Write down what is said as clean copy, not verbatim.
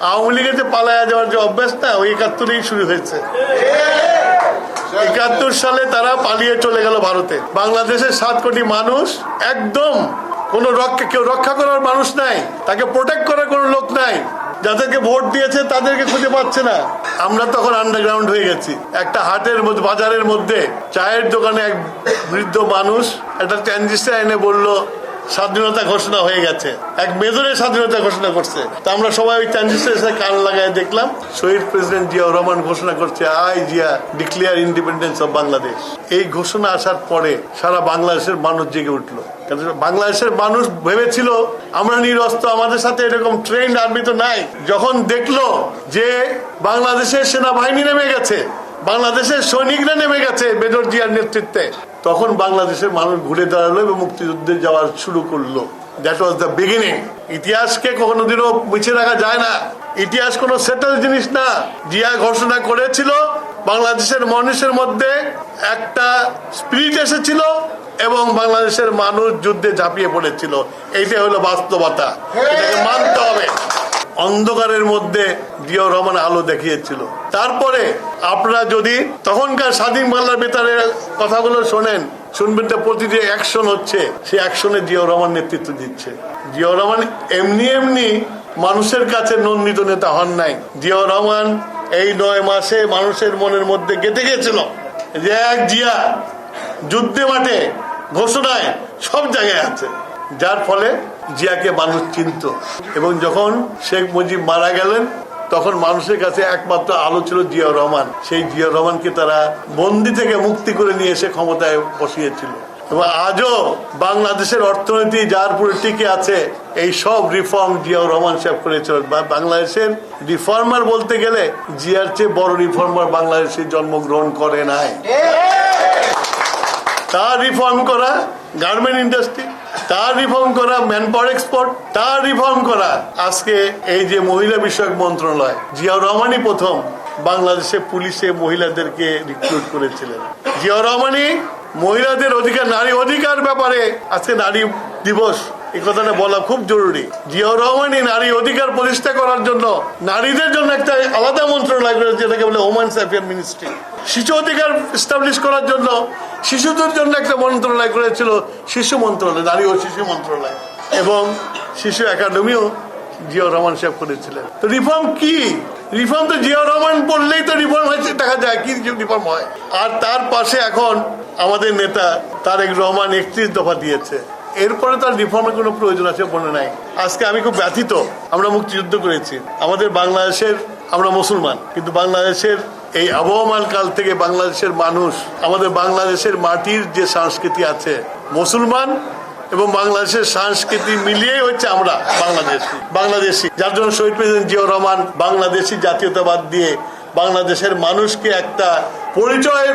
আওয়ামী লীগের যে পালায়া যাওয়ার যে অভ্যাস না, ওই 71-এই শুরু হয়েছে। 71 সালে তারা পালিয়ে চলে গেল ভারতে। বাংলাদেশের 7 কোটি মানুষ একদম কেউ রক্ষা করার মানুষ নাই, তাকে প্রোটেক্ট করার কোনো লোক নাই। যাদেরকে ভোট দিয়েছে তাদেরকে খুঁজে পাচ্ছে না। আমরা তখন আন্ডারগ্রাউন্ড হয়ে গেছি। একটা হাটের মধ্যে, বাজারের মধ্যে চায়ের দোকানে এক বৃদ্ধ মানুষ একটা ট্রানজিস্টার এনে বলল স্বাধীনতা ঘোষণা হয়ে গেছে। এক মেজরের স্বাধীনতা ঘোষণা করছে। তা আমরা সবাই ওই ট্রানজিস্টারের সাথে কান লাগায় দেখলাম শহীদ প্রেসিডেন্ট জিয়াউর রহমান ঘোষণা করছে, I Zia declare independence of Bangladesh. এই ঘোষণা আসার পরে সারা বাংলাদেশের মানুষ জেগে উঠলো। বাংলাদেশের মানুষ ভেবেছিল আমরা নিরস্ত্র, আমাদের সাথে এরকম ট্রেন্ড আর্মি তো নাই। যখন দেখলো যে বাংলাদেশের সেনাবাহিনী নেমে গেছে, বাংলাদেশের সৈনিকরা নেমে গেছে মেজর জিয়ার নেতৃত্বে, তখন বাংলাদেশের মানুষ ঘুরে দাঁড়ালো এবং মুক্তিযুদ্ধে যাওয়ার শুরু করলো। That was the beginning. ইতিহাসকে কোনোদিনও মুছে রাখা যায় না। ইতিহাস কোনো সেটেল জিনিস না। জিয়া ঘোষণা করেছিল, বাংলাদেশের মানুষের মধ্যে একটা স্পিরিট এসেছিল এবং বাংলাদেশের মানুষ যুদ্ধে ঝাঁপিয়ে পড়েছিল। এইটাই হলো বাস্তবতা, এটাকে মানতে হবে। অন্ধকারের মধ্যে জিয়াউর রহমান আলো দেখিয়েছিল। তারপরে আপনারা যদি তখনকার স্বাধীন বাংলার বেতারের কথাগুলো শুনবেন তো প্রতিটি অ্যাকশন হচ্ছে, সেই অ্যাকশনে জিয়াউর রহমান নেতৃত্ব দিচ্ছে। জিয়াউর রহমান এমনি মানুষের কাছে নন্দিত নেতা হন নাই। জিয়াউর রহমান এই 9 মাসে মানুষের মনের মধ্যে গেঁথে গেছিল যে এক জিয়া যুদ্ধে মাঠে ঘোষণায় সব জায়গায় আছে, যার ফলে জিয়াকে মানুষ চিনত। এবং যখন শেখ মুজিব মারা গেলেন তখন মানুষের কাছে একমাত্র আলো ছিল জিয়াউর রহমান। সেই জিয়াউর রহমানকে তারা বন্দি থেকে মুক্তি করে নিয়ে এসে ক্ষমতায় বসিয়েছিল। এবং আজও বাংলাদেশের অর্থনীতি যার উপরে টিকে আছে, এই সব রিফর্ম জিয়াউর রহমান সাহেব করেছিল। বাংলাদেশের রিফর্মার বলতে গেলে জিয়ার চেয়ে বড় রিফর্মার বাংলাদেশে জন্মগ্রহণ করে নাই। তার রিফর্ম করা গার্মেন্ট ইন্ডাস্ট্রি, তার রিফর্ম করা ম্যান পাওয়ার এক্সপোর্ট, তার রিফর্ম করা আজকে এই যে মহিলা বিষয়ক মন্ত্রণালয়। জিয়াউর রহমানই প্রথম বাংলাদেশে পুলিশে মহিলাদেরকে রিক্রুট করেছিলেন। জিয়াউর রহমানই মহিলাদের অধিকার, নারী অধিকার ব্যাপারে আজকে নারী দিবস, এই কথাটা বলা খুব জরুরি। জিয়াউর রহমানই নারী অধিকার প্রতিষ্ঠা করার জন্য নারীদের জন্য একটা আলাদা মন্ত্রণালয় করেছে, যেটাকে বলে ওমেন্স অ্যাফেয়ার মিনিস্ট্রি। শিশু অধিকার এস্টাবলিশ করার জন্য শিশুদের জন্য একটা মন্ত্রণালয় করেছিল, শিশু মন্ত্রণালয়, নারী ও শিশু মন্ত্রণালয়। এবং শিশু একাডেমিও জিয়াউর রহমান সাহেব করেছিলেন। তো রিফর্ম কি? রিফর্ম তো জিয়াউর রহমান বললেই তো রিফর্ম হয়েছে, দেখা যায় কি রিফর্ম হয়। আর তার পাশে এখন আমাদের নেতা তারেক রহমান 31 দফা দিয়েছে। এরপরে তার রিফর্মের কোনো প্রয়োজন আছে মনে নাই। আজকে আমি খুব ব্যথিত। আমরা মুক্তিযুদ্ধ করেছি, আমাদের বাংলাদেশের, আমরা মুসলমান, কিন্তু বাংলাদেশের এই আবহমান কাল থেকে বাংলাদেশের মানুষ, আমাদের বাংলাদেশের মাটির যে সংস্কৃতি আছে, মুসলমান এবং বাংলাদেশের সংস্কৃতি মিলিয়ে হচ্ছে আমরা বাংলাদেশি। যার জন্য শহীদ প্রেসিডেন্ট জিয়াউর রহমান বাংলাদেশি জাতীয়তাবাদ দিয়ে বাংলাদেশের মানুষকে একটা পরিচয়